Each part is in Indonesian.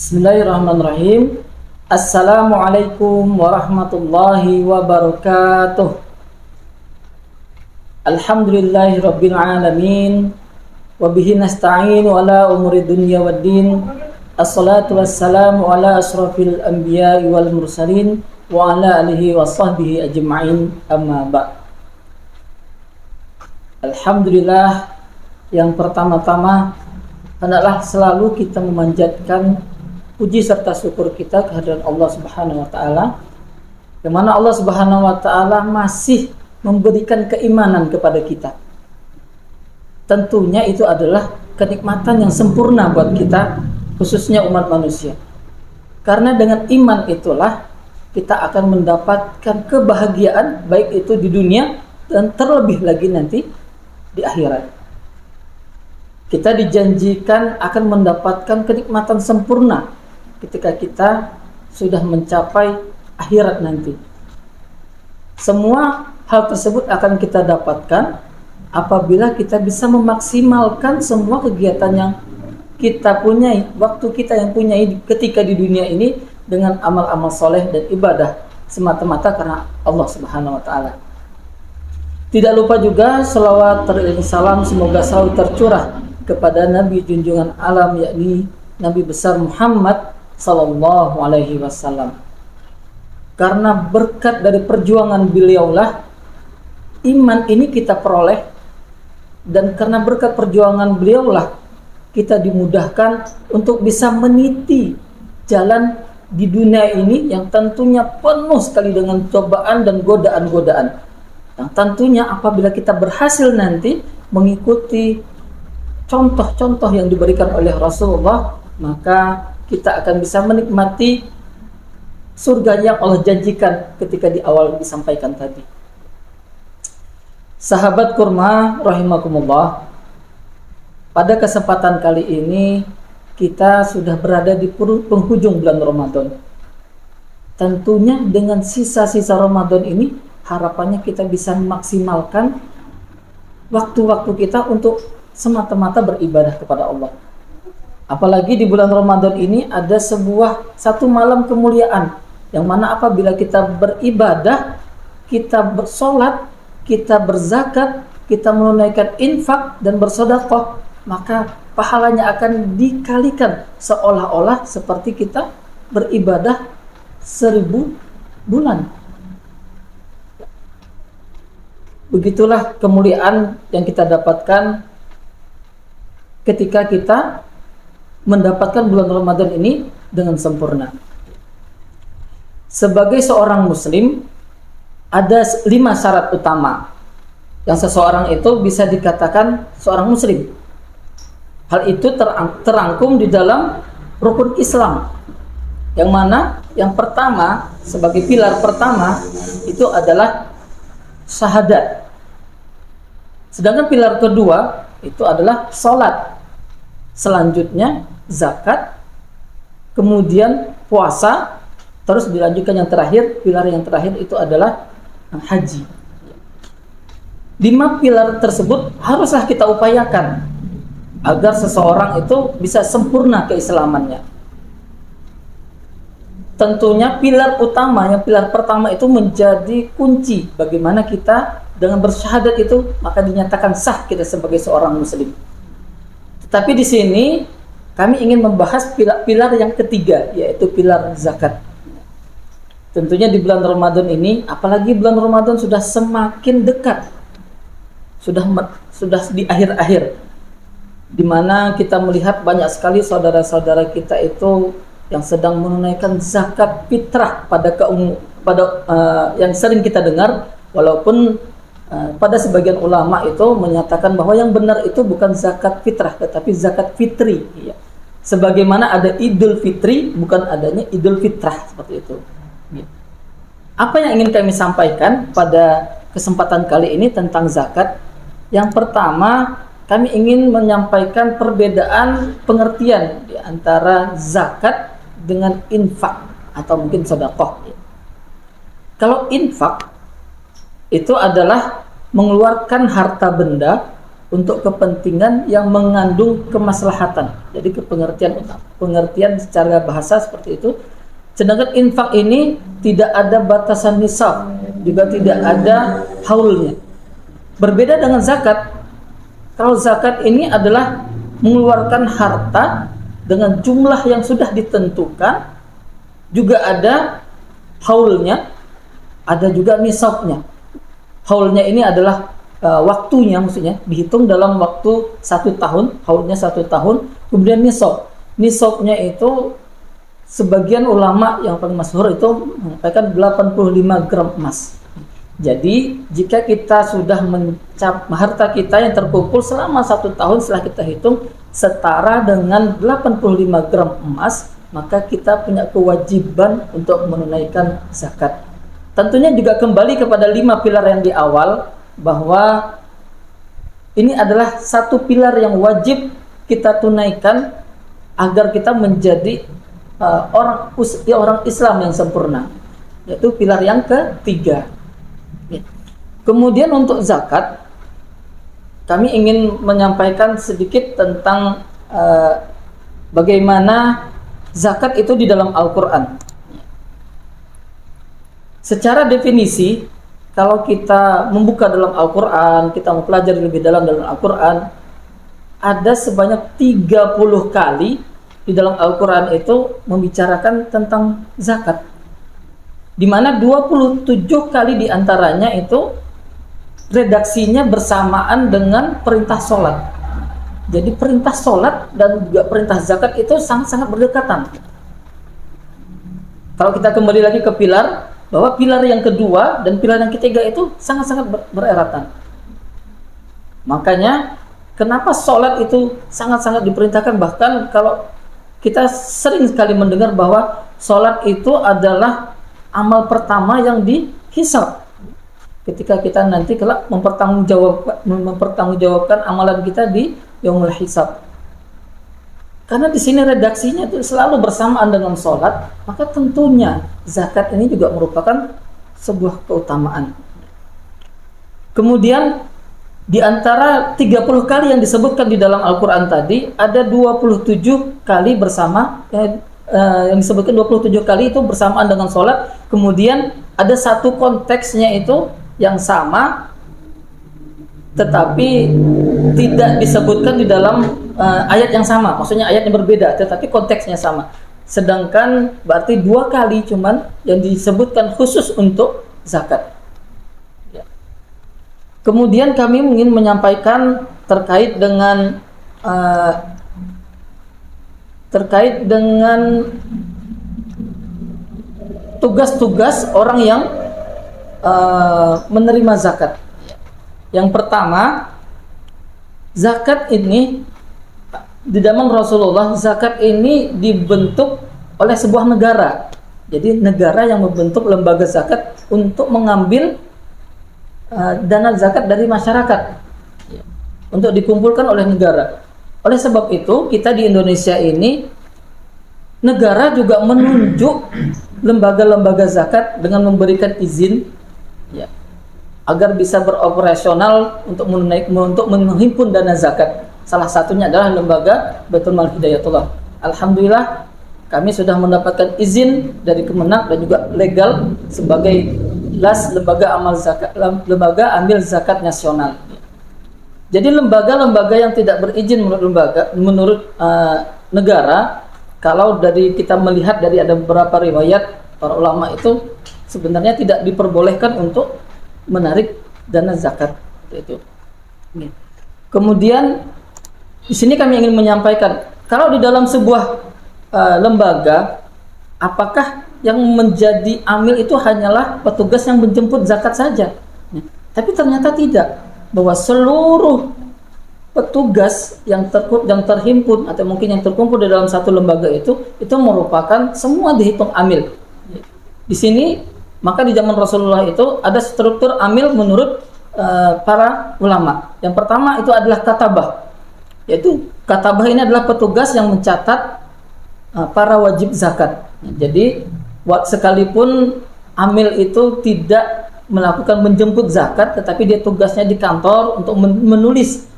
Bismillahirrahmanirrahim. Assalamualaikum warahmatullahi wabarakatuh. Alhamdulillahi rabbil alamin. Wabihi nasta'inu ala umuri dunya waddin. Assalatu wassalamu ala asrafil anbiya'i wal mursalin wa ala alihi wa sahbihi ajma'in, amma ba'd. Alhamdulillah, yang pertama-tama hendaklah selalu kita memanjatkan puji serta syukur kita kehadiran Allah Subhanahu wa taala, di mana Allah Subhanahu wa taala masih memberikan keimanan kepada kita. Tentunya itu adalah kenikmatan yang sempurna buat kita, khususnya umat manusia. Karena dengan iman itulah kita akan mendapatkan kebahagiaan, baik itu di dunia dan terlebih lagi nanti di akhirat. Kita dijanjikan akan mendapatkan kenikmatan sempurna ketika kita sudah mencapai akhirat nanti. Semua hal tersebut akan kita dapatkan apabila kita bisa memaksimalkan semua kegiatan yang kita punyai, waktu kita yang punyai ketika di dunia ini dengan amal-amal soleh dan ibadah semata-mata karena Allah Subhanahu wa taala. Tidak lupa juga selawat dan salam semoga selalu tercurah kepada Nabi junjungan alam, yakni Nabi besar Muhammad sallallahu alaihi wasallam. Karena berkat dari perjuangan beliaulah iman ini kita peroleh, dan karena berkat perjuangan beliaulah kita dimudahkan untuk bisa meniti jalan di dunia ini yang tentunya penuh sekali dengan cobaan dan godaan-godaan. Yang tentunya apabila kita berhasil nanti mengikuti contoh-contoh yang diberikan oleh Rasulullah, maka kita akan bisa menikmati surga yang Allah janjikan ketika di awal disampaikan tadi. Sahabat kurma rahimakumullah, pada kesempatan kali ini kita sudah berada di penghujung bulan Ramadan. Tentunya dengan sisa-sisa Ramadan ini harapannya kita bisa memaksimalkan waktu-waktu kita untuk semata-mata beribadah kepada Allah. Apalagi di bulan Ramadan ini ada satu malam kemuliaan, yang mana apabila kita beribadah, kita bersolat, kita berzakat, kita menunaikan infak dan bersedekah, maka pahalanya akan dikalikan seolah-olah seperti kita beribadah 1000 bulan. Begitulah kemuliaan yang kita dapatkan ketika kita mendapatkan bulan Ramadan ini dengan sempurna. Sebagai seorang muslim, ada 5 syarat utama yang seseorang itu bisa dikatakan seorang muslim. Hal itu terangkum di dalam rukun Islam, yang mana yang pertama, sebagai pilar pertama itu adalah syahadat. Sedangkan pilar kedua itu adalah sholat. Selanjutnya zakat, kemudian puasa, terus dilanjutkan yang terakhir, pilar yang terakhir itu adalah haji. 5 pilar tersebut haruslah kita upayakan agar seseorang itu bisa sempurna keislamannya. Tentunya pilar utama, yang pilar pertama itu menjadi kunci bagaimana kita dengan bersyahadat itu maka dinyatakan sah kita sebagai seorang muslim. Tapi di sini kami ingin membahas pilar yang ketiga, yaitu pilar zakat. Tentunya di bulan Ramadan ini, apalagi bulan Ramadan sudah semakin dekat, sudah di akhir-akhir, di mana kita melihat banyak sekali saudara-saudara kita itu yang sedang menunaikan zakat fitrah yang sering kita dengar, walaupun pada sebagian ulama itu menyatakan bahwa yang benar itu bukan zakat fitrah tetapi zakat fitri, ya. Sebagaimana ada Idul Fitri, bukan adanya Idul Fitrah, seperti itu, ya. Apa yang ingin kami sampaikan pada kesempatan kali ini tentang zakat? Yang pertama, kami ingin menyampaikan perbedaan pengertian di antara zakat dengan infak atau mungkin sedekah, ya. Kalau infak itu adalah mengeluarkan harta benda untuk kepentingan yang mengandung kemaslahatan. Jadi pengertian secara bahasa seperti itu. Sedangkan infak ini tidak ada batasan nisab, juga tidak ada haulnya. Berbeda dengan zakat. Kalau zakat ini adalah mengeluarkan harta dengan jumlah yang sudah ditentukan, juga ada haulnya, ada juga nisabnya. Haulnya ini adalah waktunya, maksudnya dihitung dalam waktu 1 tahun, haulnya 1 tahun. Kemudian nisabnya itu sebagian ulama yang paling masyhur itu mengatakan 85 gram emas. Jadi jika kita sudah harta kita yang terkumpul selama 1 tahun setelah kita hitung setara dengan 85 gram emas, maka kita punya kewajiban untuk menunaikan zakat. Tentunya juga kembali kepada 5 pilar yang di awal, bahwa ini adalah satu pilar yang wajib kita tunaikan agar kita menjadi orang Islam yang sempurna, yaitu pilar yang ketiga. Kemudian untuk zakat, kami ingin menyampaikan sedikit tentang bagaimana zakat itu di dalam Al-Quran. Secara definisi, kalau kita membuka dalam Al-Quran, kita mempelajari lebih dalam Al-Quran, ada sebanyak 30 kali di dalam Al-Quran itu membicarakan tentang zakat, di mana 27 kali diantaranya itu redaksinya bersamaan dengan perintah sholat. Jadi perintah sholat dan juga perintah zakat itu sangat-sangat berdekatan. Kalau kita kembali lagi ke pilar, bahwa pilar yang kedua dan pilar yang ketiga itu sangat-sangat bereratan. Makanya kenapa sholat itu sangat-sangat diperintahkan, bahkan kalau kita sering sekali mendengar bahwa sholat itu adalah amal pertama yang dihisab ketika kita nanti kelak mempertanggungjawabkan amalan kita di yaumul hisab. Karena di sini redaksinya itu selalu bersamaan dengan sholat, maka tentunya zakat ini juga merupakan sebuah keutamaan. Kemudian di antara 30 kali yang disebutkan di dalam Al-Quran tadi, ada 27 kali bersama, yang disebutkan 27 kali itu bersamaan dengan sholat. Kemudian ada satu konteksnya itu yang sama, tetapi tidak disebutkan di dalam ayat yang sama, maksudnya ayat yang berbeda, tetapi konteksnya sama. Sedangkan berarti 2 kali cuman yang disebutkan khusus untuk zakat. Ya. Kemudian kami ingin menyampaikan terkait dengan tugas-tugas orang yang menerima zakat. Yang pertama, zakat ini di zaman Rasulullah, zakat ini dibentuk oleh sebuah negara. Jadi negara yang membentuk lembaga zakat untuk mengambil dana zakat dari masyarakat untuk dikumpulkan oleh negara. Oleh sebab itu, kita di Indonesia ini, negara juga menunjuk lembaga-lembaga zakat dengan memberikan izin, ya, agar bisa beroperasional untuk menghimpun dana zakat. Salah satunya adalah lembaga Baitul Mal Hidayatullah. Alhamdulillah kami sudah mendapatkan izin dari Kemenak dan juga legal sebagai lembaga amil zakat nasional. Jadi lembaga-lembaga yang tidak berizin menurut negara, kalau dari kita melihat dari ada beberapa riwayat para ulama itu sebenarnya tidak diperbolehkan untuk menarik dana zakat itu. Kemudian di sini kami ingin menyampaikan, kalau di dalam sebuah lembaga, apakah yang menjadi amil itu hanyalah petugas yang menjemput zakat saja? Tapi ternyata tidak, bahwa seluruh petugas yang terhimpun atau mungkin yang terkumpul di dalam satu lembaga itu merupakan semua dihitung amil. Di sini maka di zaman Rasulullah itu ada struktur amil menurut para ulama. Yang pertama itu adalah katabah, yaitu katabah ini adalah petugas yang mencatat para wajib zakat. Jadi sekalipun amil itu tidak melakukan menjemput zakat, tetapi dia tugasnya di kantor untuk menulis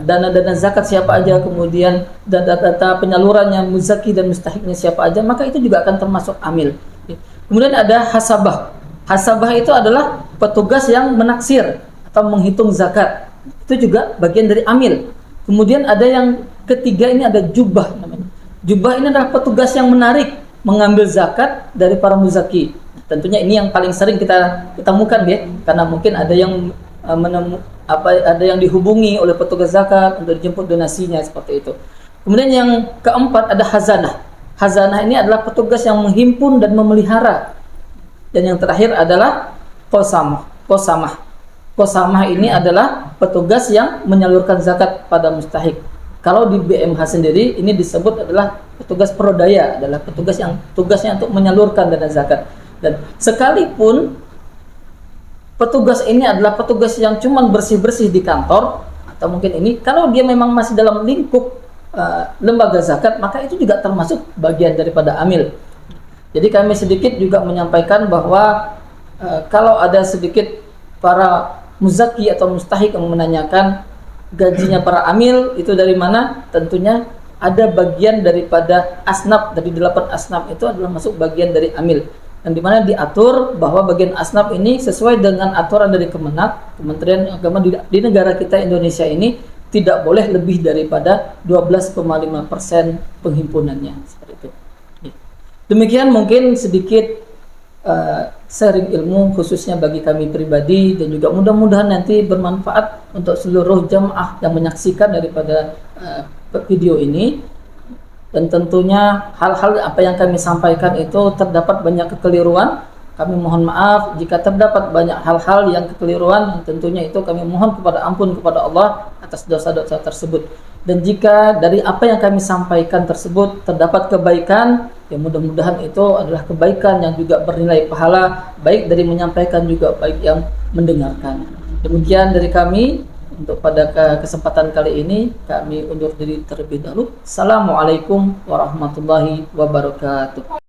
dana-dana zakat siapa aja, kemudian data-data penyalurannya, muzaki dan mustahiknya siapa aja, maka itu juga akan termasuk amil. Kemudian ada hasabah. Hasabah itu adalah petugas yang menaksir atau menghitung zakat. Itu juga bagian dari amil. Kemudian ada yang ketiga, ini ada jubah namanya. Jubah ini adalah petugas yang menarik, mengambil zakat dari para muzaki. Tentunya ini yang paling sering kita temukan ya, karena mungkin ada yang ada yang dihubungi oleh petugas zakat untuk dijemput donasinya seperti itu. Kemudian yang keempat ada hazanah. Hazanah ini adalah petugas yang menghimpun dan memelihara. Dan yang terakhir adalah qasamah. Qasamah ini adalah petugas yang menyalurkan zakat pada mustahik. Kalau di BMH sendiri ini disebut adalah petugas prodaya, adalah petugas yang tugasnya untuk menyalurkan dana zakat. Dan sekalipun petugas ini adalah petugas yang cuma bersih-bersih di kantor, atau mungkin ini kalau dia memang masih dalam lingkup lembaga zakat, maka itu juga termasuk bagian daripada amil. Jadi kami sedikit juga menyampaikan bahwa kalau ada sedikit para muzaki atau mustahik yang menanyakan gajinya para amil itu dari mana, tentunya ada bagian daripada asnaf. Dari 8 asnaf itu adalah masuk bagian dari amil, dan dimana diatur bahwa bagian asnaf ini sesuai dengan aturan dari Kemenak, Kementerian Agama di negara kita Indonesia ini tidak boleh lebih daripada 12,5% penghimpunannya, seperti itu. Demikian mungkin sedikit sharing ilmu khususnya bagi kami pribadi, dan juga mudah-mudahan nanti bermanfaat untuk seluruh jamaah yang menyaksikan daripada video ini. Dan tentunya hal-hal apa yang kami sampaikan itu terdapat banyak kekeliruan. Kami mohon maaf jika terdapat banyak hal-hal yang kekeliruan, tentunya itu kami mohon kepada ampun kepada Allah atas dosa-dosa tersebut. Dan jika dari apa yang kami sampaikan tersebut terdapat kebaikan, ya mudah-mudahan itu adalah kebaikan yang juga bernilai pahala, baik dari menyampaikan juga baik yang mendengarkan. Demikian dari kami untuk pada kesempatan kali ini, kami undur diri terlebih dahulu. Assalamualaikum warahmatullahi wabarakatuh.